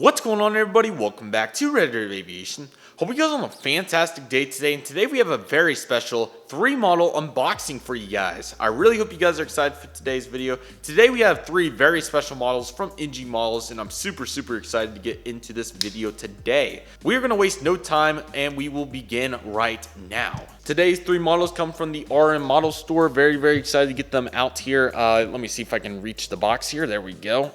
What's going on, everybody? Welcome back to Redriveraviation. Hope you guys are on a fantastic day today, and today we have a very special 3-model unboxing for you guys. I really hope you guys are excited for today's video. Today we have 3 very special models from NG Models, and I'm super excited to get into this video today. We are going to waste no time, and we will begin right now. Today's 3 models come from the RM Model Store. Very excited to get them out here. Let me see if I can reach the box here. There we go.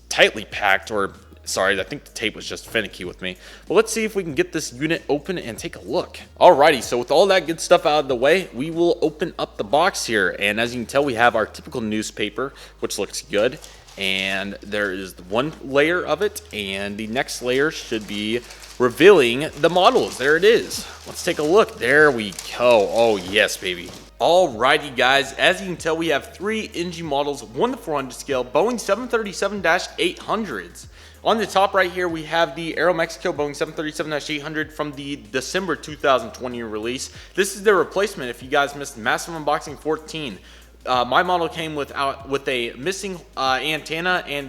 Tightly packed, or sorry, I think the tape was just finicky with me. But let's see if we can get this unit open and take a look. Alrighty, so with all that good stuff out of the way, we will open up the box here. And as you can tell, we have our typical newspaper, which looks good. And there is one layer of it, and the next layer should be revealing the models. There it is. Let's take a look. There we go. Oh yes, baby. Alrighty guys, as you can tell, we have 3 NG models, 1 to 400 scale, Boeing 737-800s. On the top right here, we have the Aeromexico Boeing 737-800 from the December 2020 release. This is their replacement if you guys missed Massive Unboxing 14. My model came with a missing antenna and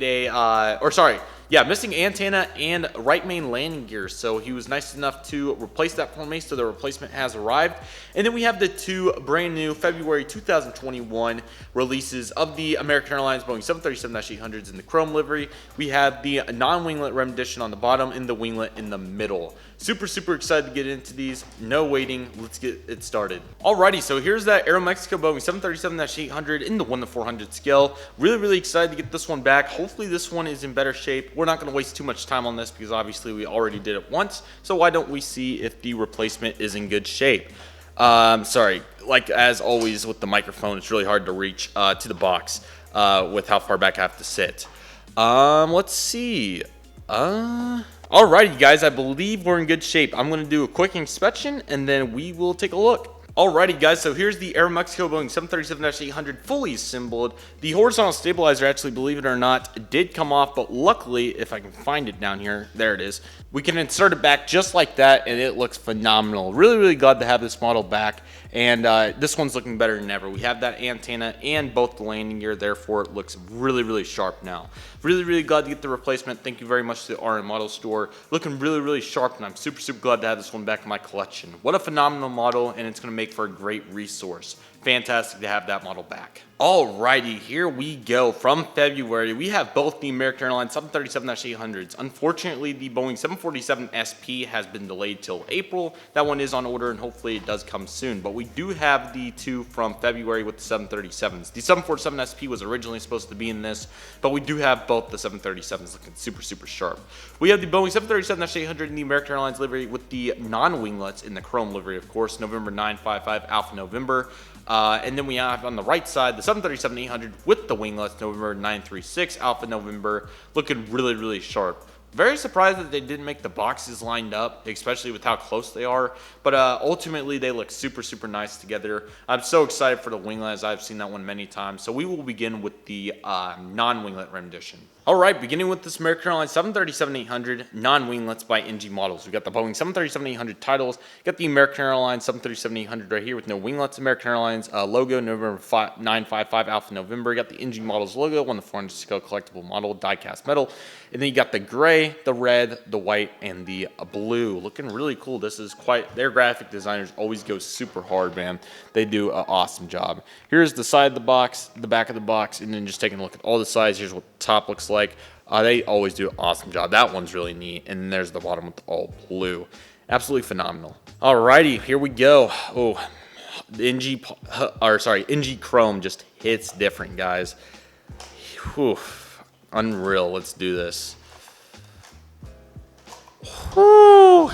missing antenna and right main landing gear. So he was nice enough to replace that for me. So the replacement has arrived. And then we have the 2 brand new February 2021 releases of the American Airlines Boeing 737-800s in the chrome livery. We have the non-winglet rendition on the bottom and the winglet in the middle. Super excited to get into these. No waiting. Let's get it started. Alrighty, so here's that Aeromexico Boeing 737-800 in the 1 to 400 scale. Really excited to get this one back. Hopefully this one is in better shape. We're not going to waste too much time on this because obviously we already did it once. So why don't we see if the replacement is in good shape? Sorry, like as always with the microphone, it's really hard to reach to the box with how far back I have to sit. Let's see. Alrighty guys, I believe we're in good shape. I'm going to do a quick inspection and then we will take a look. Alrighty guys, so here's the Aeromexico Boeing 737-800 fully assembled. The horizontal stabilizer, actually, believe it or not, did come off, but luckily, if I can find it down here, there it is. We can insert it back just like that, and it looks phenomenal. Really glad to have this model back, and this one's looking better than ever. We have that antenna and both the landing gear, therefore it looks really sharp now. Really glad to get the replacement. Thank you very much to the RM Model Store. Looking really sharp, and I'm super glad to have this one back in my collection. What a phenomenal model, and it's going to make for a great resource. Fantastic to have that model back. Alrighty, here we go. From February, we have both the American Airlines 737-800s. Unfortunately, the Boeing 747 SP has been delayed till April. That one is on order, and hopefully it does come soon. But we do have the 2 from February with the 737s. The 747 SP was originally supposed to be in this, but we do have both the 737s looking super sharp. We have the Boeing 737-800 in the American Airlines livery with the non-winglets in the chrome livery, of course, November 955 Alpha November. And then we have on the right side the 737-800 with the winglets, November 936 Alpha November, looking really sharp. Very surprised that they didn't make the boxes lined up, especially with how close they are. But ultimately, they look super nice together. I'm so excited for the winglet, as I've seen that one many times. So we will begin with the non-winglet rendition. Alright, beginning with this American Airlines 737-800 non-winglets by NG Models. We got the Boeing 737-800 titles. Got the American Airlines 737-800 right here with no winglets. American Airlines logo, November 955 Alpha November. Got the NG Models logo, 1 to 400 scale collectible model, die-cast metal. And then you got the gray, the red, the white, and the blue. Looking really cool. This is quite, their graphic designers always go super hard, man. They do an awesome job. Here's the side of the box, the back of the box, and then just taking a look at all the sides. Here's what the top looks like. They always do an awesome job. That one's really neat. And then there's the bottom with all blue. Absolutely phenomenal. Alrighty, here we go. Oh, NG Chrome just hits different, guys. Whew. Unreal. Let's do this. Whew.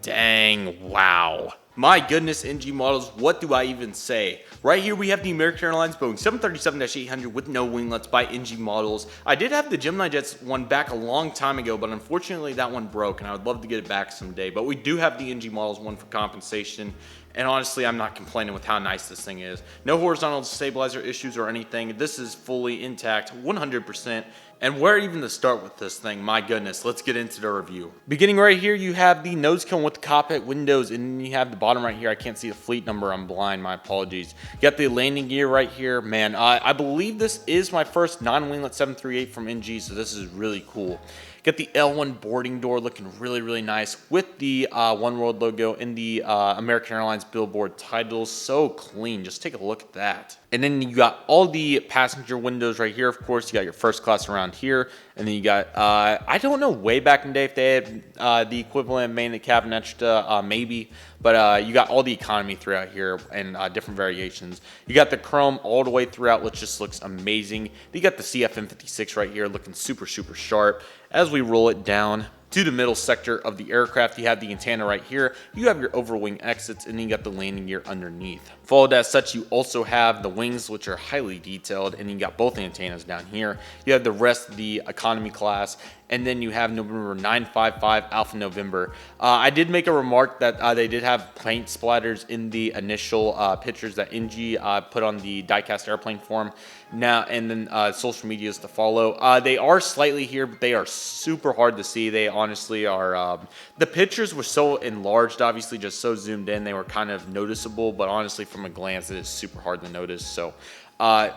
Dang, wow. My goodness, NG Models, what do I even say? Right here we have the American Airlines Boeing 737-800 with no winglets by NG Models. I did have the Gemini Jets one back a long time ago, but unfortunately that one broke, and I would love to get it back someday. But we do have the NG Models one for compensation, and honestly, I'm not complaining with how nice this thing is. No horizontal stabilizer issues or anything. This is fully intact, 100%. And where even to start with this thing? My goodness, let's get into the review. Beginning right here, you have the nose cone with the cockpit windows, and then you have the bottom right here. I can't see the fleet number, I'm blind, my apologies. You got the landing gear right here. Man, I believe this is my first non-winglet 738 from NG, so this is really cool. Got the L1 boarding door looking really, really nice with the One World logo and the American Airlines billboard titles. So clean. Just take a look at that. And then you got all the passenger windows right here. Of course, you got your first class around here. And then you got, I don't know way back in the day if they had the equivalent main cabin extra, maybe. But you got all the economy throughout here and different variations. You got the chrome all the way throughout, which just looks amazing. You got the CFM56 right here looking super, super sharp. As we roll it down to the middle sector of the aircraft, you have the antenna right here, you have your overwing exits, and then you got the landing gear underneath. Followed as such, you also have the wings, which are highly detailed, and you got both antennas down here. You have the rest of the economy class, and then you have November 955 Alpha November. I did make a remark that they did have paint splatters in the initial pictures that NG put on the diecast airplane form. Now and then social medias to follow. They are slightly here, but they are super hard to see. They honestly are. The pictures were so enlarged, obviously, just so zoomed in, they were kind of noticeable. But honestly, from a glance, it is super hard to notice. So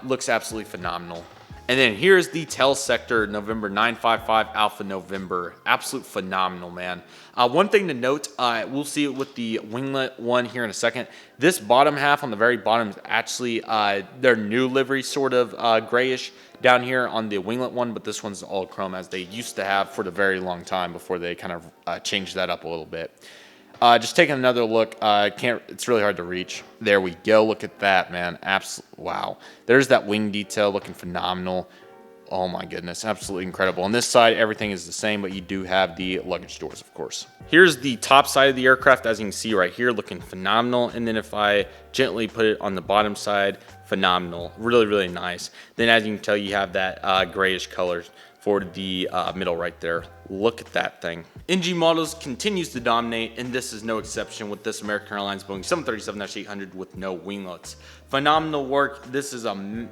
looks absolutely phenomenal. And then here's the tail sector, November 955 Alpha November. Absolute phenomenal, man. One thing to note, we'll see it with the winglet one here in a second. This bottom half on the very bottom is actually their new livery, sort of grayish down here on the winglet one, but this one's all chrome as they used to have for the very long time before they kind of changed that up a little bit. Just taking another look, it's really hard to reach. There we go. Look at that, man. Wow. There's that wing detail looking phenomenal. Oh my goodness, absolutely incredible. On this side, everything is the same, but you do have the luggage doors, of course. Here's the top side of the aircraft, as you can see right here, looking phenomenal. And then if I gently put it on the bottom side, phenomenal. Really, really nice. Then as you can tell, you have that grayish color for the middle right there. Look at that thing. NG models continues to dominate, and this is no exception with this American Airlines Boeing 737-800 with no winglets. Phenomenal work. This is I don't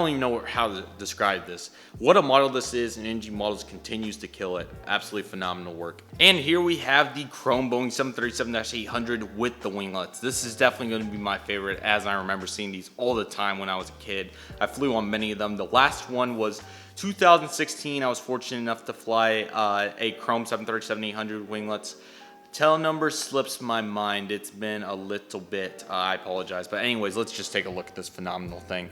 even know how to describe this. What a model this is, and NG models continues to kill it. Absolutely phenomenal work. And here we have the chrome Boeing 737-800 with the winglets. This is definitely going to be my favorite, as I remember seeing these all the time when I was a kid. I flew on many of them. The last one was 2016. I was fortunate enough to fly a chrome 737-800 winglets. Tail number slips my mind. It's been a little bit. I apologize. But anyways, let's just take a look at this phenomenal thing.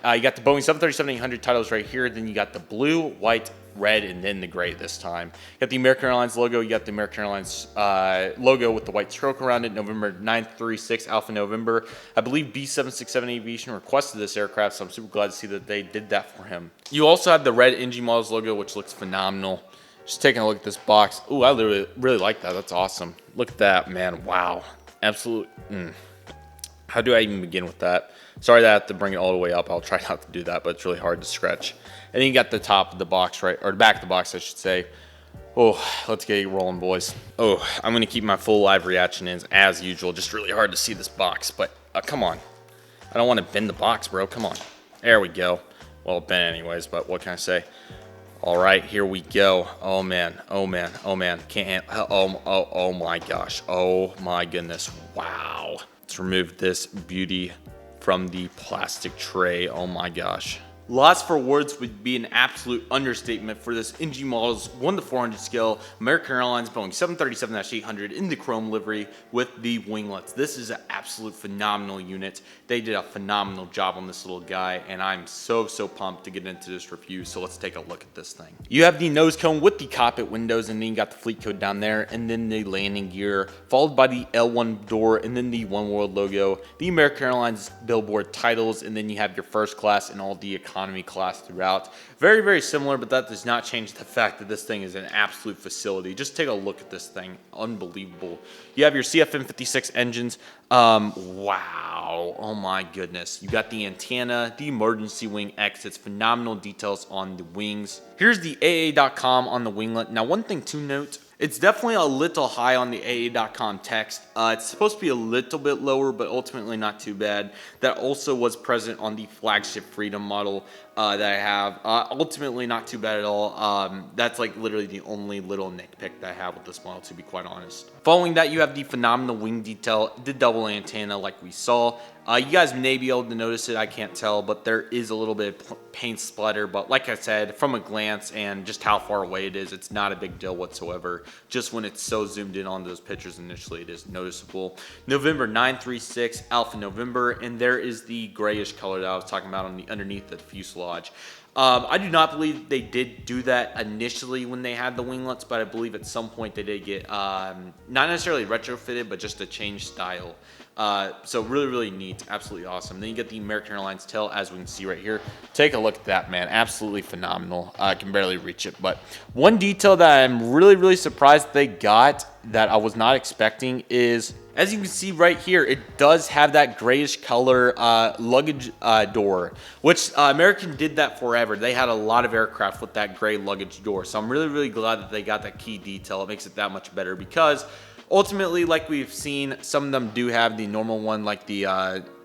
You got the Boeing 737-800 titles right here. Then you got the blue, white, red, and then the gray this time. You got the American Airlines logo. You got the American Airlines logo with the white stroke around it. November 936 Alpha November. I believe B767 Aviation requested this aircraft, so I'm super glad to see that they did that for him. You also have the red NG Models logo, which looks phenomenal. Just taking a look at this box. Ooh, I really like that. That's awesome. Look at that, man. Wow. Absolute. How do I even begin with that? Sorry that I have to bring it all the way up. I'll try not to do that, but it's really hard to stretch. And then you got the top of the box, right? Or the back of the box, I should say. Oh, let's get it rolling, boys. Oh, I'm going to keep my full live reaction in as usual. Just really hard to see this box, but come on. I don't want to bend the box, bro. Come on. There we go. Well, bent anyways, but what can I say? All right, here we go. Oh man, oh man, oh man. Can't. Oh my gosh. Oh my goodness. Wow. Let's remove this beauty from the plastic tray. Oh my gosh. Loss for words would be an absolute understatement for this NG Models 1:400 scale American Airlines Boeing 737-800 in the chrome livery with the winglets. This is an absolute phenomenal unit. They did a phenomenal job on this little guy, and I'm so pumped to get into this review. So let's take a look at this thing. You have the nose cone with the cockpit windows, and then you got the fleet code down there, and then the landing gear, followed by the L1 door, and then the One World logo, the American Airlines billboard titles, and then you have your first class and all the economy class throughout. Very similar, but that does not change the fact that this thing is an absolute facility. Just take a look at this thing. Unbelievable. You have your CFM56 engines. Wow. Oh my goodness. You got the antenna, the emergency wing exits, phenomenal details on the wings. Here's the AA.com on the winglet. Now, one thing to note, it's definitely a little high on the AA.com text. It's supposed to be a little bit lower, but ultimately not too bad. That also was present on the flagship Freedom model. that I have. Ultimately, not too bad at all. That's like literally the only little nitpick that I have with this model, to be quite honest. Following that, you have the phenomenal wing detail, the double antenna like we saw. You guys may be able to notice it, I can't tell, but there is a little bit of paint splatter. But like I said, from a glance and just how far away it is, it's not a big deal whatsoever. Just when it's so zoomed in on those pictures initially, it is noticeable. November 936 Alpha November, and there is the grayish color that I was talking about on the underneath the fuselage. I do not believe they did do that initially when they had the winglets, but I believe at some point they did get not necessarily retrofitted, but just a change style. So really neat, absolutely awesome. Then you get the American Airlines tail, as we can see right here. Take a look at that, man, absolutely phenomenal. I can barely reach it, but one detail that I'm really surprised they got that I was not expecting is, as you can see right here, it does have that grayish color luggage door, which American did that forever. They had a lot of aircraft with that gray luggage door, so I'm really glad that they got that key detail. It makes it that much better, because ultimately, like we've seen, some of them do have the normal one, like the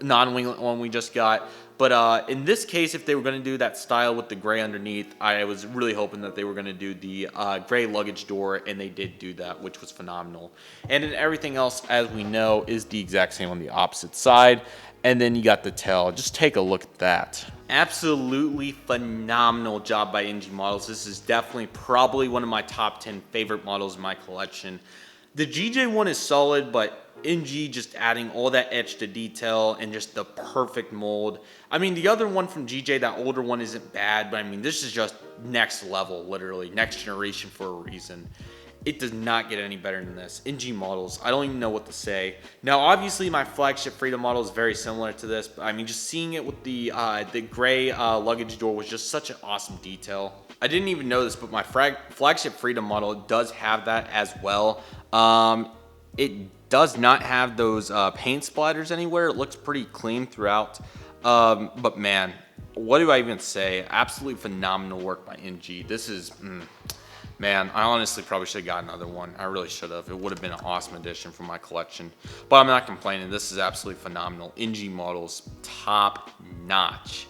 non-winglet one we just got. But in this case, if they were going to do that style with the gray underneath, I was really hoping that they were going to do the gray luggage door, and they did do that, which was phenomenal. And then everything else, as we know, is the exact same on the opposite side. And then you got the tail. Just take a look at that. Absolutely phenomenal job by NG Models. This is definitely probably one of my top 10 favorite models in my collection. The GJ one is solid, but NG just adding all that etch to detail and just the perfect mold. I mean, the other one from GJ, that older one, isn't bad, but I mean, this is just next level, literally. Next generation for a reason. It does not get any better than this. NG Models, I don't even know what to say. Now, obviously, my flagship Freedom model is very similar to this, but I mean, just seeing it with the gray luggage door was just such an awesome detail. I didn't even know this, but my flagship Freedom model does have that as well. It does not have those paint splatters anywhere. It looks pretty clean throughout. But man, what do I even say? Absolutely phenomenal work by NG. This is, man, I honestly probably should have got another one. I really should have. It would have been an awesome addition for my collection. But I'm not complaining. This is absolutely phenomenal. NG Models, top notch.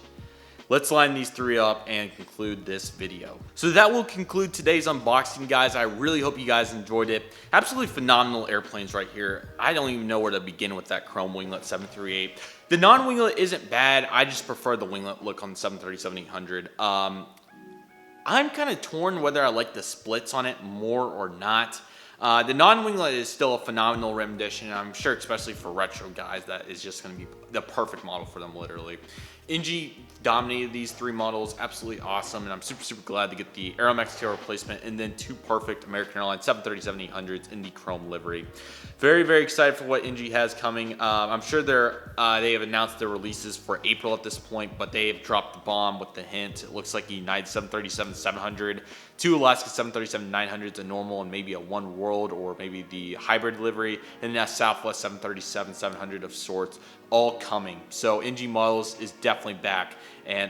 Let's line these three up and conclude this video. So that will conclude today's unboxing, guys. I really hope you guys enjoyed it. Absolutely phenomenal airplanes right here. I don't even know where to begin with that chrome winglet 738. The non-winglet isn't bad. I just prefer the winglet look on the 737-800. I'm kind of torn whether I like the splits on it more or not. The non-winglet is still a phenomenal rendition, and I'm sure, especially for retro guys, that is just going to be the perfect model for them, literally. NG dominated these three models, absolutely awesome, and I'm super glad to get the Aeromexico replacement and then two perfect American Airlines 737-800s in the chrome livery. Very excited for what NG has coming. I'm sure they have announced their releases for April at this point, but they have dropped the bomb with the hint. It looks like a United 737-700, two Alaska 737-900s, a normal and maybe a one world or maybe the hybrid livery, and then a Southwest 737-700 of sorts, all coming. So NG Models is definitely back,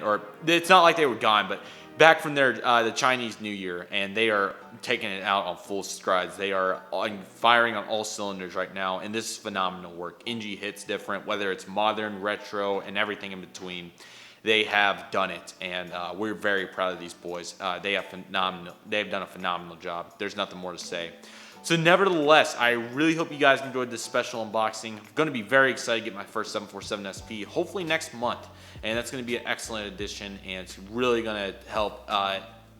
or it's not like they were gone, but back from their the Chinese New Year, and they are taking it out on full strides. They are firing on all cylinders right now, and this is phenomenal work. NG hits different, whether it's modern, retro, and everything in between. They have done it, and we're very proud of these boys. They have done a phenomenal job. There's nothing more to say. So nevertheless, I really hope you guys enjoyed this special unboxing. I'm going to be very excited to get my first 747 SP, hopefully next month. And that's going to be an excellent addition, and it's really going to help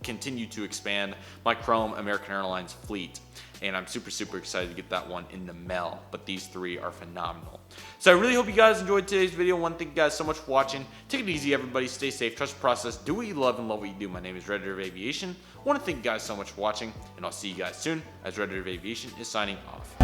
continue to expand my chrome American Airlines fleet. And I'm super excited to get that one in the mail. But these three are phenomenal. So I really hope you guys enjoyed today's video. I want to thank you guys so much for watching. Take it easy, everybody. Stay safe. Trust the process. Do what you love and love what you do. My name is Redriveraviation. I want to thank you guys so much for watching. And I'll see you guys soon as Redriveraviation is signing off.